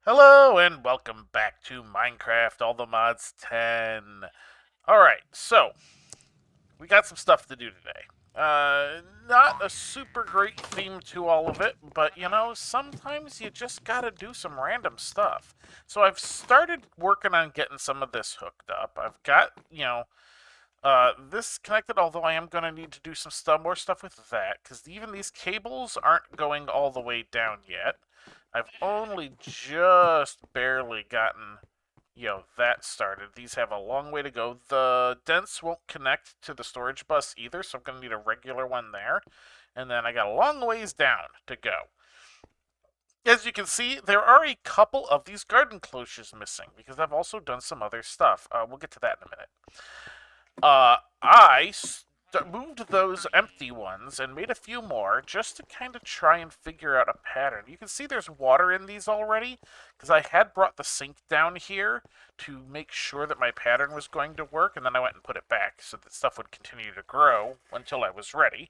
Hello and welcome back to Minecraft All the Mods 10. Alright, so we got some stuff to do today. Not a super great theme to all of it, but sometimes you just gotta do some random stuff. So I've started working on getting some of this hooked up. I've got, this connected, although I am gonna need to do some more stuff with that, because even these cables aren't going all the way down yet. I've only just barely gotten, that started. These have a long way to go. The dents won't connect to the storage bus either, so I'm going to need a regular one there. And then I got a long ways down to go. As you can see, there are a couple of these garden cloches missing because I've also done some other stuff. We'll get to that in a minute. I moved those empty ones and made a few more just to kind of try and figure out a pattern. You can see there's water in these already because I had brought the sink down here to make sure that my pattern was going to work, and then I went and put it back so that stuff would continue to grow until I was ready.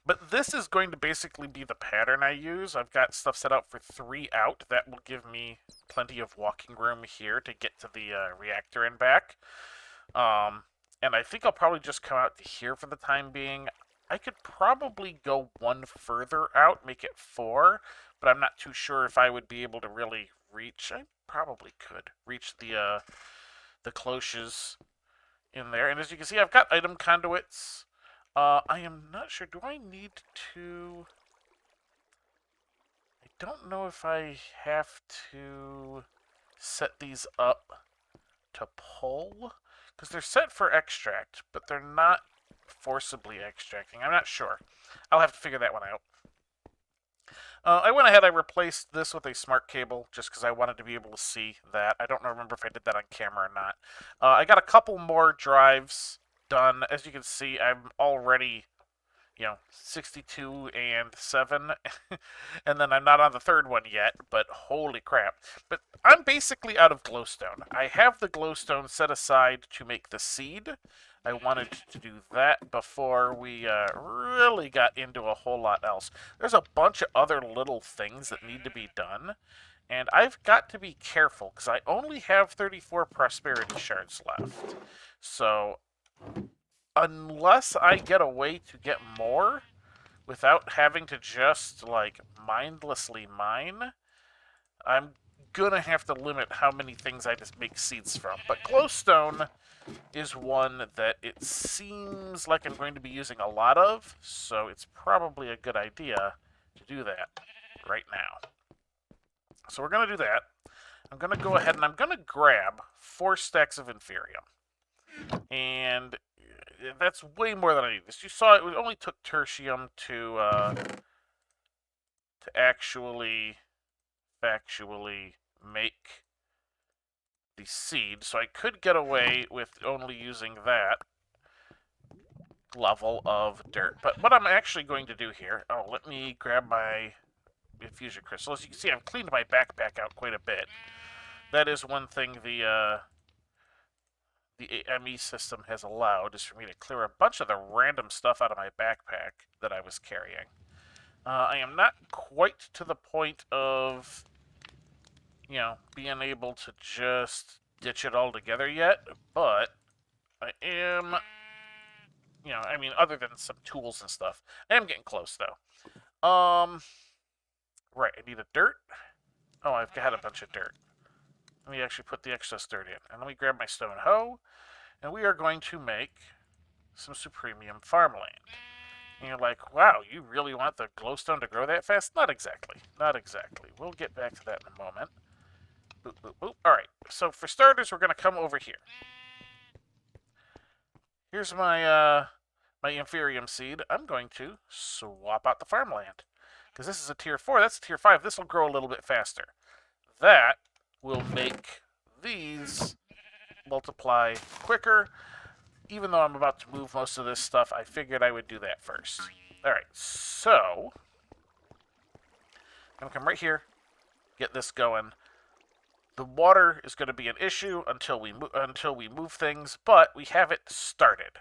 But this is going to basically be the pattern I use. I've got stuff set out for 3 out. That will give me plenty of walking room here to get to the reactor and back. And I think I'll probably just come out to here for the time being. I could probably go one further out, make it 4, but I'm not too sure if I would be able to really reach. I probably could reach the cloches in there. And as you can see, I've got item conduits. I am not sure. Do I need to? I don't know if I have to set these up to pull, because they're set for extract, but they're not forcibly extracting. I'm not sure. I'll have to figure that one out. I went ahead, I replaced this with a smart cable just because I wanted to be able to see that. I don't remember if I did that on camera or not. I got a couple more drives done. As you can see, I'm already 62 and 7. And then I'm not on the third one yet, but holy crap. But I'm basically out of glowstone. I have the glowstone set aside to make the seed. I wanted to do that before we really got into a whole lot else. There's a bunch of other little things that need to be done, and I've got to be careful because I only have 34 prosperity shards left. So unless I get a way to get more without having to just like mindlessly mine, I'm gonna have to limit how many things I just make seeds from. But glowstone is one that it seems like I'm going to be using a lot of, so it's probably a good idea to do that right now. So we're gonna do that. I'm gonna go ahead and I'm gonna grab 4 stacks of inferium. And that's way more than I need. As you saw, it only took tertium to actually factually make the seed, so I could get away with only using that level of dirt. But what I'm actually going to do here, let me grab my infusion crystal. As you can see, I've cleaned my backpack out quite a bit. That is one thing the ME system has allowed, is for me to clear a bunch of the random stuff out of my backpack that I was carrying. I am not quite to the point of, being able to just ditch it all together yet, but I am, other than some tools and stuff, I am getting close, though. Right, I need a dirt. Oh, I've got a bunch of dirt. Let me actually put the excess dirt in. And let me grab my stone hoe, and we are going to make some supremium farmland. And you're like, wow, you really want the glowstone to grow that fast? Not exactly. Not exactly. We'll get back to that in a moment. Boop, boop, boop. Alright, so for starters, we're going to come over here. Here's my my inferium seed. I'm going to swap out the farmland. Because this is a tier 4, that's a tier 5. This will grow a little bit faster. That will make these multiply quicker. Even though I'm about to move most of this stuff, I figured I would do that first. Alright, so I'm going to come right here, get this going. The water is going to be an issue until we move things, but we have it started.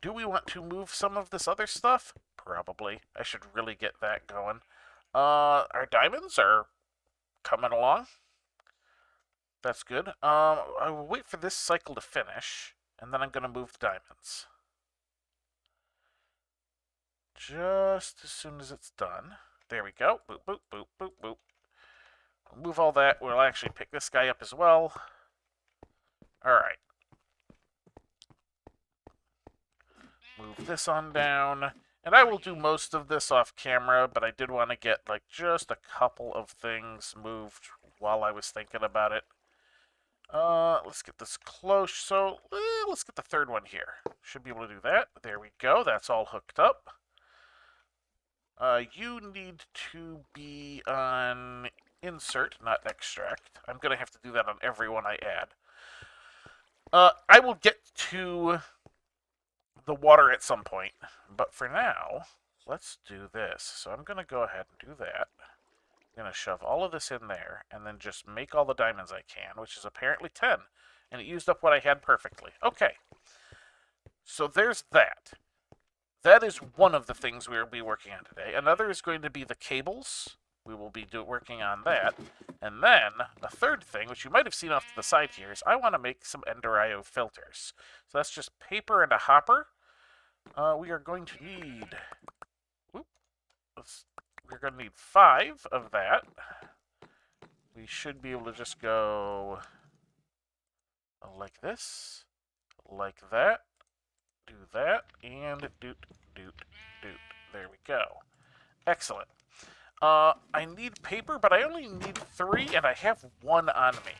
Do we want to move some of this other stuff? Probably. I should really get that going. Our diamonds are coming along. That's good. I will wait for this cycle to finish, and then I'm going to move the diamonds. Just as soon as it's done. There we go. Boop, boop, boop, boop, boop. We'll move all that. We'll actually pick this guy up as well. Alright. Move this on down. And I will do most of this off camera, but I did want to get like just a couple of things moved while I was thinking about it. Let's get this close. So let's get the third one here. Should be able to do that. There we go. That's all hooked up. You need to be on insert, not extract. I'm going to have to do that on every one I add. I will get to the water at some point, but for now, let's do this. So I'm going to go ahead and do that. I'm going to shove all of this in there, and then just make all the diamonds I can, which is apparently 10. And it used up what I had perfectly. Okay. So there's that. That is one of the things we will be working on today. Another is going to be the cables. We will be working on that. And then, a third thing, which you might have seen off to the side here, is I want to make some Ender IO filters. So that's just paper and a hopper. We are going to need... we're going to need 5 of that. We should be able to just go like this, like that, do that, and doot, doot, doot. There we go. Excellent. I need paper, but I only need 3, and I have 1 on me.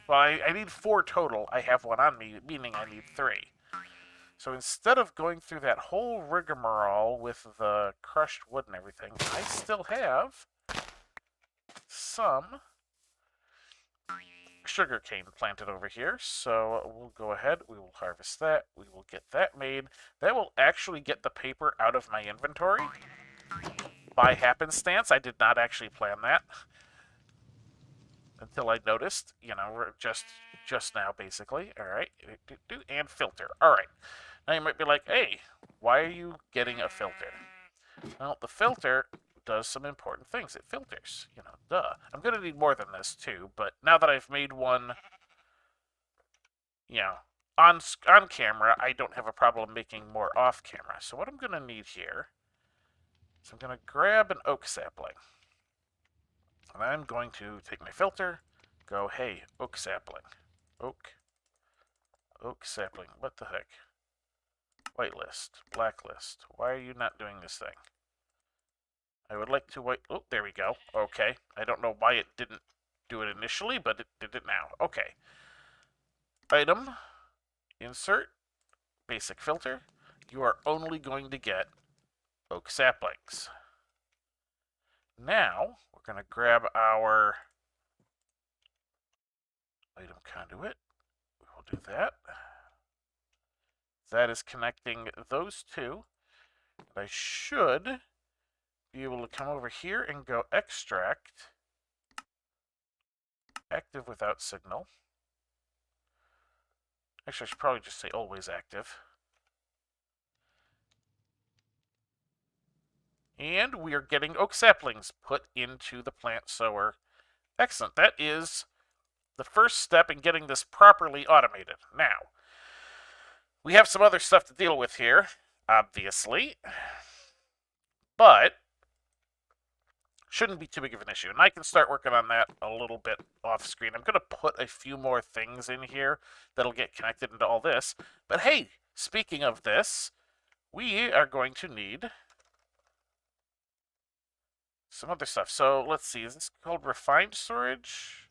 Well, I need 4 total. I have 1 on me, meaning I need 3. So instead of going through that whole rigmarole with the crushed wood and everything, I still have some sugarcane planted over here. So we'll go ahead, we will harvest that, we will get that made. That will actually get the paper out of my inventory. By happenstance, I did not actually plan that. Until I noticed, you know, we're just now, basically. Alright, and filter. Alright. Now you might be like, hey, why are you getting a filter? Well, the filter does some important things. It filters, you know, duh. I'm going to need more than this, too, but now that I've made one, you know, on camera, I don't have a problem making more off camera. So what I'm going to need here is I'm going to grab an oak sapling. And I'm going to take my filter, go, hey, oak sapling. Oak sapling. What the heck? Whitelist, blacklist. Why are you not doing this thing? I would like to wait. Oh, there we go. Okay. I don't know why it didn't do it initially, but it did it now. Okay. Item. Insert. Basic filter. You are only going to get oak saplings. Now, we're going to grab our item conduit. We will do that. That is connecting those two. I should be able to come over here and go extract. Active without signal. Actually, I should probably just say always active. And we are getting oak saplings put into the plant sower. Excellent. That is the first step in getting this properly automated. Now, we have some other stuff to deal with here, obviously, but shouldn't be too big of an issue. And I can start working on that a little bit off screen. I'm going to put a few more things in here that'll get connected into all this. But hey, speaking of this, we are going to need some other stuff. So let's see, is this called refined storage?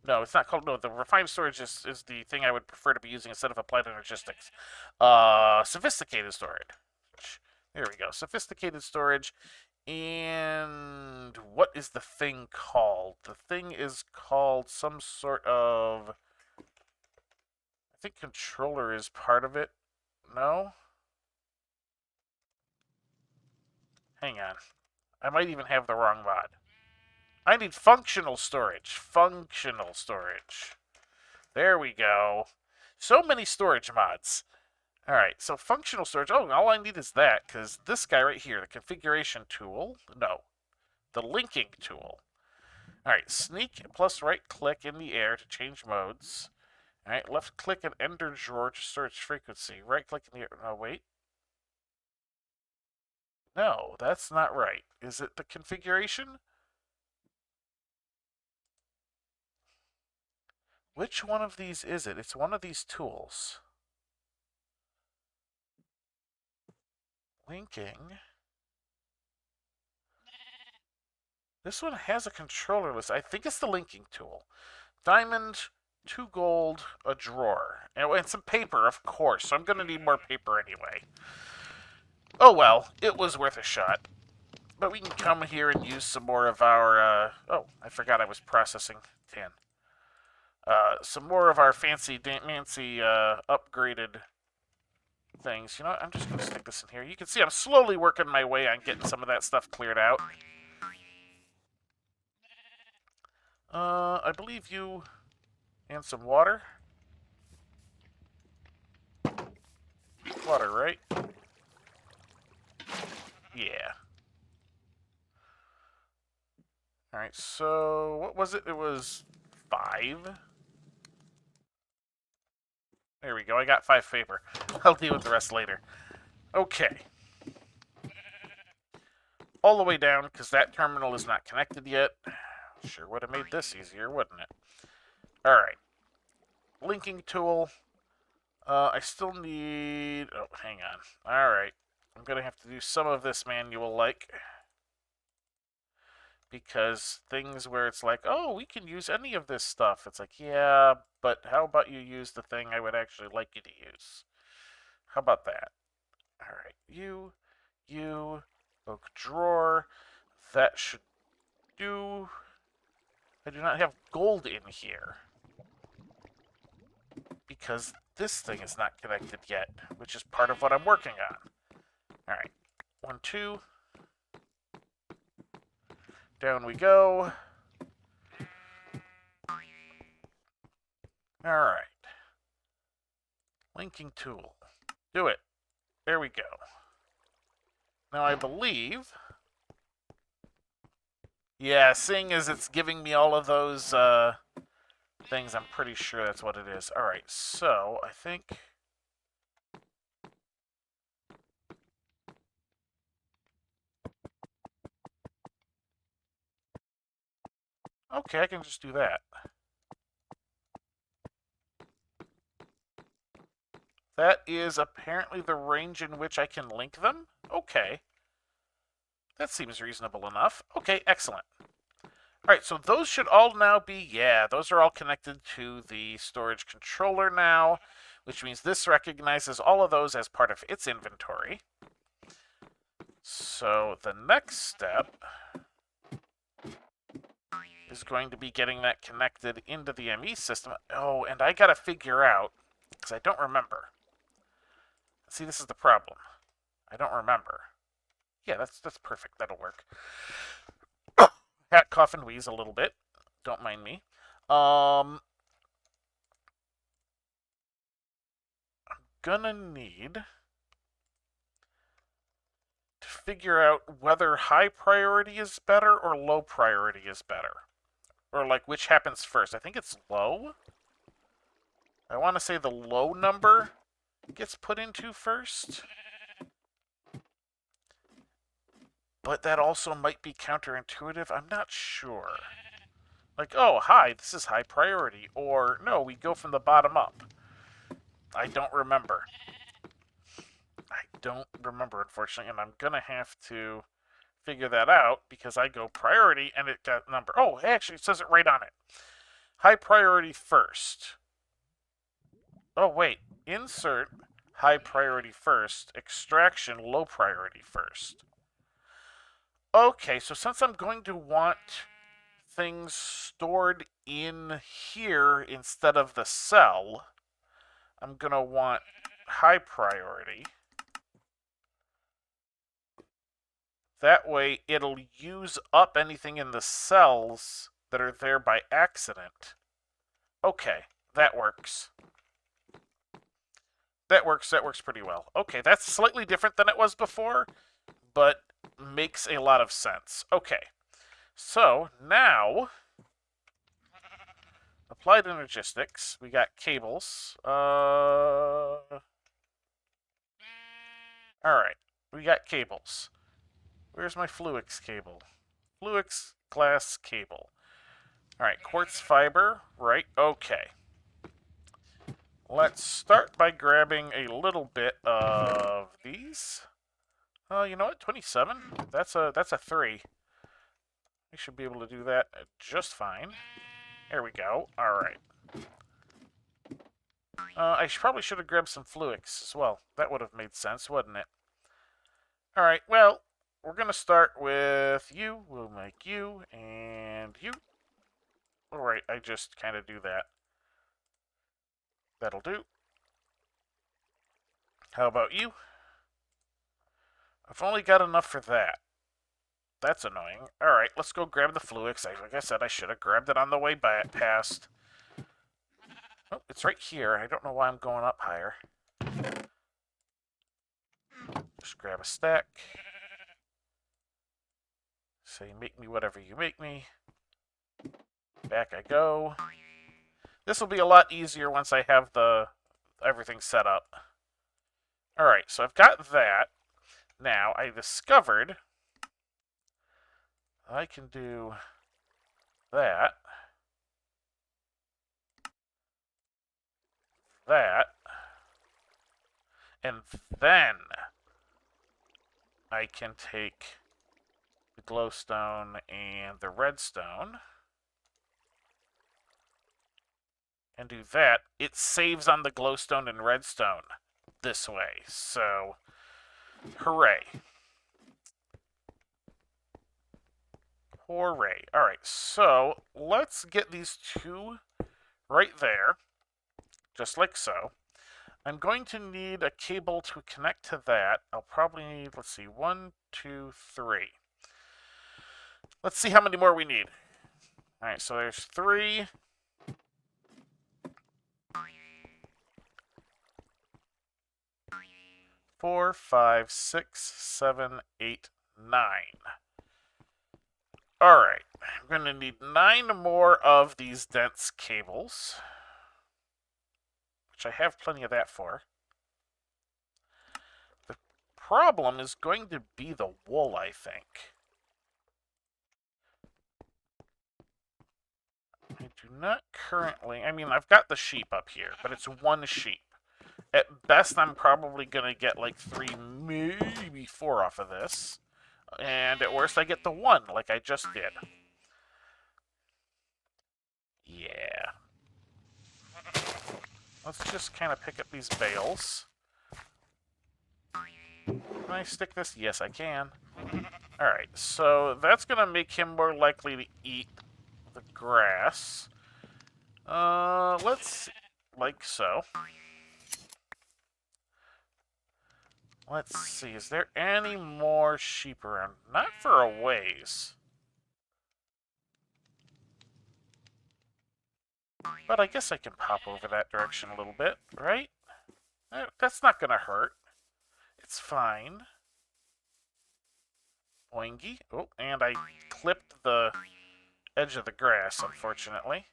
No, it's not called, no, the refined storage is the thing I would prefer to be using instead of applied energistics. Sophisticated storage. There we go, sophisticated storage. And what is the thing called? The thing is called some sort of, I think controller is part of it. No? Hang on. I might even have the wrong mod. I need functional storage. Functional storage. There we go. So many storage mods. Alright, so functional storage. Oh, all I need is that, because this guy right here, the configuration tool. No. the linking tool. All right, sneak plus right click in the air to change modes. All right, left click and enter drawer to search frequency. Right click in the air. No, wait. No, that's not right. Is it the configuration? Which one of these is it? It's one of these tools. Linking. This one has a controller list. I think it's the linking tool. Diamond, 2 gold, a drawer. And some paper, of course. So I'm going to need more paper anyway. Oh well, it was worth a shot. But we can come here and use some more of our... oh, I forgot I was processing tin. Some more of our fancy upgraded things. You know what? I'm just going to stick this in here. You can see I'm slowly working my way on getting some of that stuff cleared out. I believe you... and some water. Water, right? Yeah. Alright, so... what was it? It was 5? There we go. I got 5 paper. I'll deal with the rest later. Okay. All the way down, because that terminal is not connected yet. Sure would have made this easier, wouldn't it? Alright. Linking tool. I still need... oh, hang on. Alright. I'm going to have to do some of this manual-like. Because things where it's like, oh, we can use any of this stuff. It's like, yeah, but how about you use the thing I would actually like you to use? How about that? Alright, you, oak drawer. That should do. I do not have gold in here. Because this thing is not connected yet, which is part of what I'm working on. Alright, 1, 2. Down we go. Alright. Linking tool. Do it. There we go. Now I believe... yeah, seeing as it's giving me all of those things, I'm pretty sure that's what it is. Alright, so I think... okay, I can just do that. That is apparently the range in which I can link them? Okay. That seems reasonable enough. Okay, excellent. Alright, so those should all now be... yeah, those are all connected to the storage controller now, which means this recognizes all of those as part of its inventory. So the next step is going to be getting that connected into the ME system. Oh, and I gotta figure out, because I don't remember. See, this is the problem. I don't remember. Yeah, that's perfect. That'll work. Hat, cough, and wheeze a little bit. Don't mind me. I'm gonna need to figure out whether high priority is better or low priority is better. Or, like, which happens first. I think it's low. I want to say the low number gets put into first. But that also might be counterintuitive. I'm not sure. Like, oh, hi, this is high priority. Or, no, we go from the bottom up. I don't remember. I don't remember, unfortunately, and I'm going to have to figure that out because I go priority and it got number. Oh, actually, it says it right on it. High priority first. Oh, wait. Insert high priority first. Extraction low priority first. Okay, so since I'm going to want things stored in here instead of the cell, I'm going to want high priority. That way, it'll use up anything in the cells that are there by accident. Okay, that works. That works pretty well. Okay, that's slightly different than it was before, but makes a lot of sense. Okay, So, now, applied energistics. We got cables. Alright, we got cables. Where's my Fluix cable? Fluix glass cable. Alright, quartz fiber. Right, okay. Let's start by grabbing a little bit of these. You know what? 27? That's a 3. We should be able to do that just fine. There we go. Alright. Probably should have grabbed some Fluix as well. That would have made sense, wouldn't it? Alright, well, we're going to start with you. We'll make you and you. Alright, I just kind of do that. That'll do. How about you? I've only got enough for that. That's annoying. Alright, let's go grab the Fluix. Like I said, I should have grabbed it on the way past. Oh, it's right here. I don't know why I'm going up higher. Just grab a stack. Say, make me whatever you make me. Back I go. This will be a lot easier once I have everything set up. Alright, so I've got that. Now, I discovered I can do that. That. And then I can take the glowstone and the redstone and do that. It saves on the glowstone and redstone this way. So, hooray. Hooray. Alright, so let's get these two right there, just like so. I'm going to need a cable to connect to that. I'll probably need, let's see, 1, 2, 3. Let's see how many more we need. Alright, so there's 3. 4, 5, 6, 7, 8, 9. Alright, I'm going to need 9 more of these dense cables, which I have plenty of that for. The problem is going to be the wool, I think. I do not currently... I mean, I've got the sheep up here, but it's one sheep. At best, I'm probably going to get like 3, maybe 4 off of this. And at worst, I get the 1, like I just did. Yeah. Let's just kind of pick up these bales. Can I stick this? Yes, I can. Alright, so that's going to make him more likely to eat the grass. Let's... like so. Let's see, is there any more sheep around? Not for a ways. But I guess I can pop over that direction a little bit, right? That's not gonna hurt. It's fine. Oingy. Oh, and I clipped the edge of the grass, unfortunately.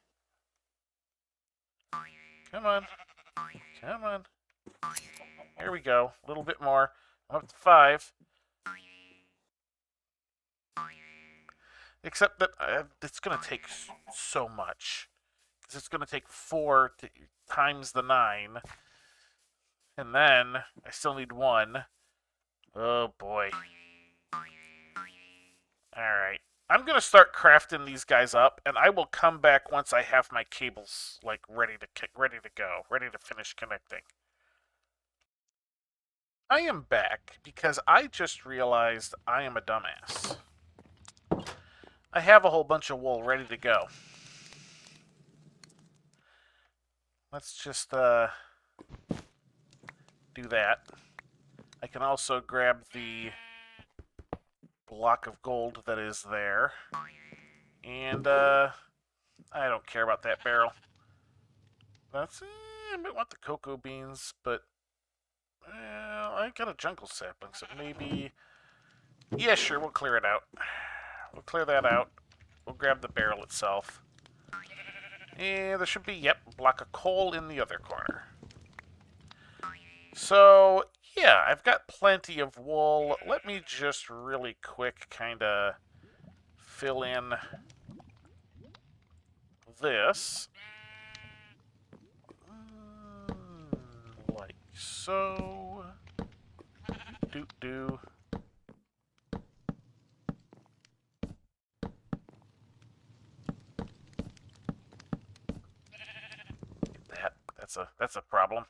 Come on. Come on. Here we go. A little bit more. I'm up to 5. Except that it's going to take so much. Because it's going to take 4 times the 9. And then I still need 1. Oh, boy. Alright. I'm going to start crafting these guys up, and I will come back once I have my cables like ready to go, ready to finish connecting. I am back because I just realized I am a dumbass. I have a whole bunch of wool ready to go. Let's just do that. I can also grab the block of gold that is there. And I don't care about that barrel. That's I might want the cocoa beans, but I got a jungle sapling, so maybe... yeah, sure, we'll clear it out. We'll clear that out. we'll grab the barrel itself. And there should be, yep, a block of coal in the other corner. So, yeah, I've got plenty of wool. Let me just really quick kind of fill in this. Like so. Do. That's a problem.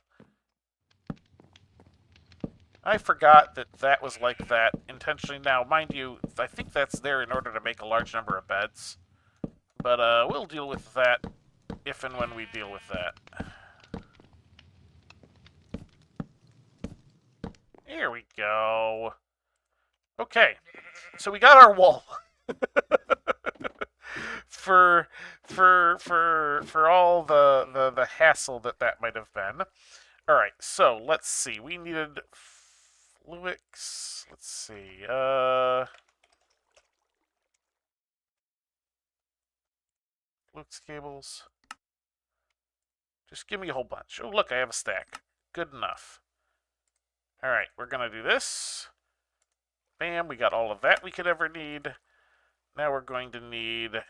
I forgot that that was like that intentionally. Now, mind you, I think that's there in order to make a large number of beds. But we'll deal with that if and when we deal with that. Here we go. Okay, so we got our wool. for all the hassle that might have been. All right, so let's see. We needed Fluix. Let's see. Fluix cables. Just give me a whole bunch. Oh, look, I have a stack. Good enough. All right, we're gonna do this. Bam, we got all of that we could ever need. Now we're going to need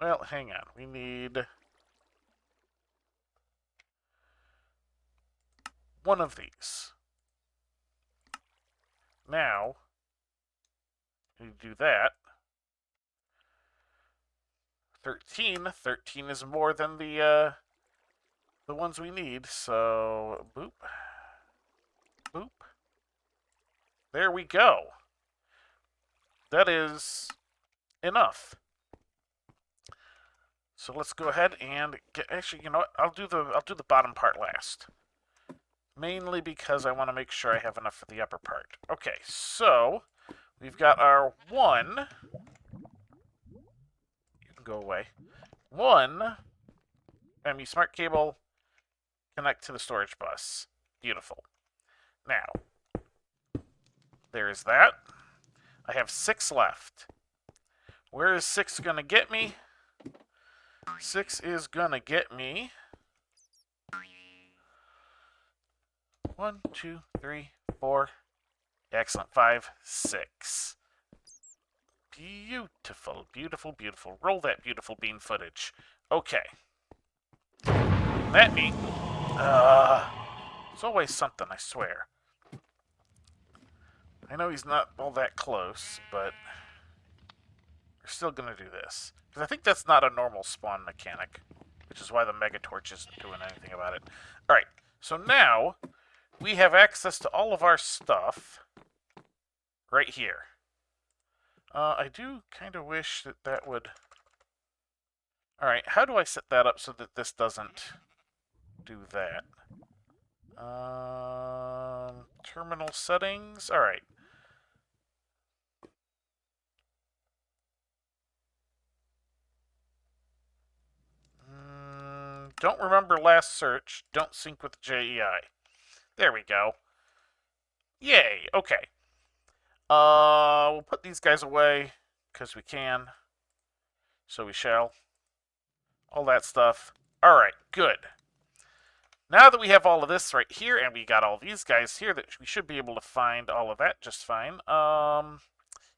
well, hang on. We need one of these. Now, we do that. 13. 13 is more than the ones we need, so boop. Boop. There we go. That is enough. So let's go ahead and get, actually, you know what? I'll do the bottom part last. Mainly because I want to make sure I have enough for the upper part. Okay, so we've got our one. You can go away. One ME smart cable connect to the storage bus. Beautiful. Now, there is that. I have 6 left. Where is 6 going to get me? 6 is going to get me 1, 2, 3, 4. Excellent. 5, 6. Beautiful, beautiful, beautiful. Roll that beautiful bean footage. Okay. That means... it's always something, I swear. I know he's not all that close, but we're still going to do this. Because I think that's not a normal spawn mechanic, which is why the Mega Torch isn't doing anything about it. Alright, so now we have access to all of our stuff right here. I do kind of wish that that would... Alright, how do I set that up so that this doesn't do that? Terminal settings. Alright. Don't remember last search. Don't sync with JEI. There we go. Yay. Okay. We'll put these guys away because we can. So we shall. All that stuff. Alright, good. Now that we have all of this right here, and we got all these guys here, that we should be able to find all of that just fine.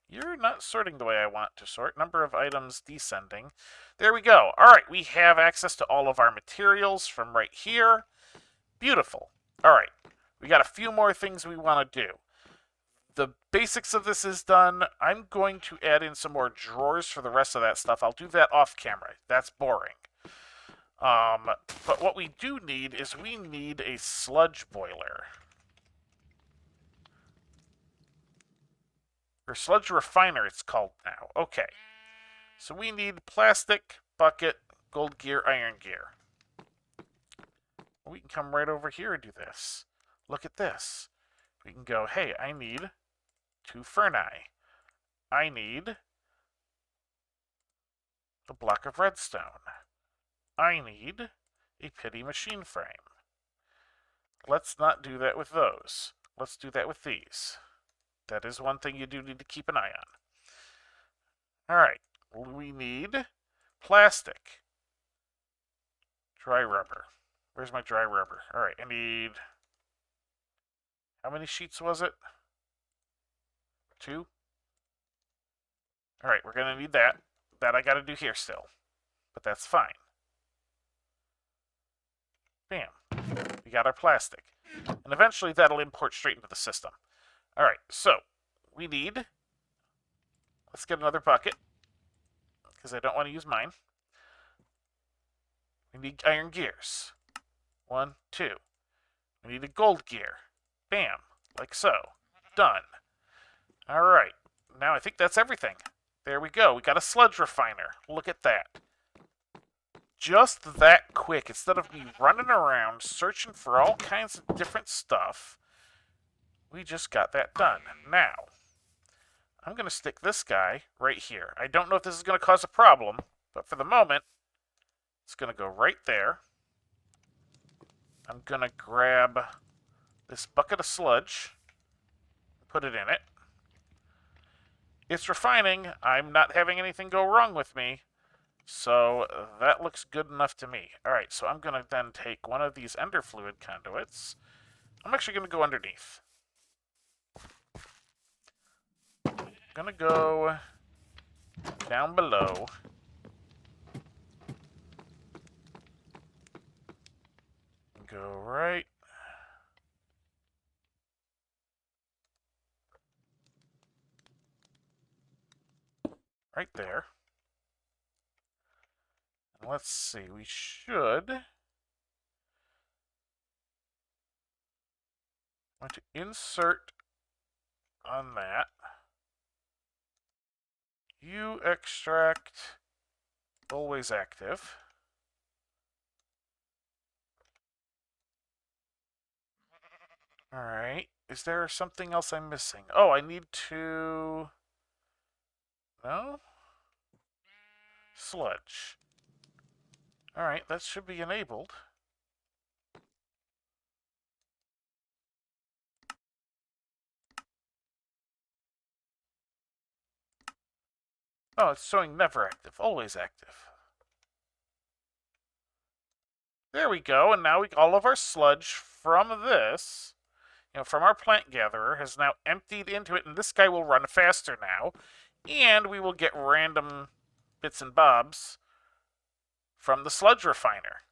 You're not sorting the way I want to sort. Number of items descending. There we go. Alright, we have access to all of our materials from right here. Beautiful. Alright, we got a few more things we want to do. The basics of this is done. I'm going to add in some more drawers for the rest of that stuff. I'll do that off camera. That's boring. But what we do need is we need a sludge boiler. Or sludge refiner, it's called now. Okay. So we need plastic, bucket, gold gear, iron gear. We can come right over here and do this. Look at this. We can go, hey, I need 2 ferni. I need a block of redstone. I need a pity machine frame. Let's not do that with those. Let's do that with these. That is one thing you do need to keep an eye on. Alright, we need plastic. Dry rubber. Where's my dry rubber? Alright, I need... How many sheets was it? 2? Alright, we're going to need that. That I got to do here still. But that's fine. Bam. We got our plastic. And eventually that'll import straight into the system. Alright, so we need... Let's get another bucket. Because I don't want to use mine. We need iron gears. 1, 2. We need a gold gear. Bam. Like so. Done. Alright. Now I think that's everything. There we go. We got a sludge refiner. Look at that. Just that quick. Instead of me running around searching for all kinds of different stuff, we just got that done. Now, I'm going to stick this guy right here. I don't know if this is going to cause a problem, but for the moment, it's going to go right there. I'm going to grab this bucket of sludge, put it in it. It's refining. I'm not having anything go wrong with me. So that looks good enough to me. Alright, so I'm going to then take one of these ender fluid conduits. I'm actually going to go underneath. I'm going to go down below. Go right. Right there. And let's see, we should want to insert on that. U extract, always active. Alright, is there something else I'm missing? Oh, I need to... No? Sludge. Alright, that should be enabled. Oh, it's showing never active, always active. There we go, and now all of our sludge from this, from our plant gatherer, has now emptied into it, and this guy will run faster now, and we will get random bits and bobs from the sludge refiner.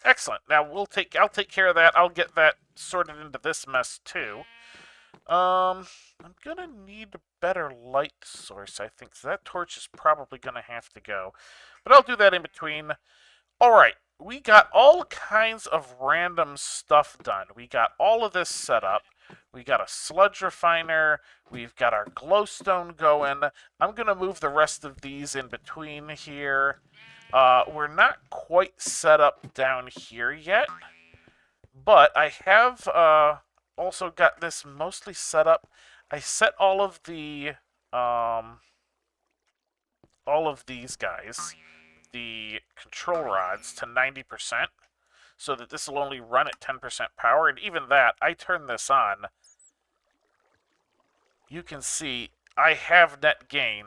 Excellent. Now I'll take care of that. I'll get that sorted into this mess too. I'm gonna need a better light source, I think. So that torch is probably gonna have to go. But I'll do that in between. Alright, we got all kinds of random stuff done. We got all of this set up. We got a sludge refiner. We've got our glowstone going. I'm going to move the rest of these in between here. We're not quite set up down here yet, but I have also got this mostly set up. I set all of these guys, the control rods, to 90%, so that this will only run at 10% power, and even that, I turn this on. You can see I have net gain.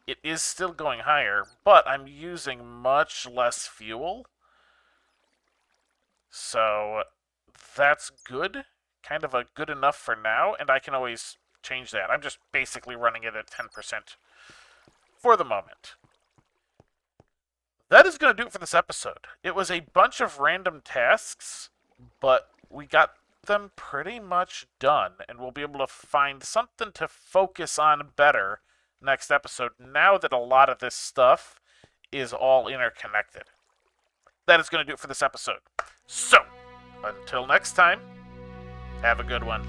It is still going higher, but I'm using much less fuel. So that's good. Kind of a good enough for now, and I can always change that. I'm just basically running it at 10% for the moment. That is going to do it for this episode. It was a bunch of random tasks, but we got them pretty much done, and we'll be able to find something to focus on better next episode now that a lot of this stuff is all interconnected. That is going to do it for this episode. So, until next time, have a good one.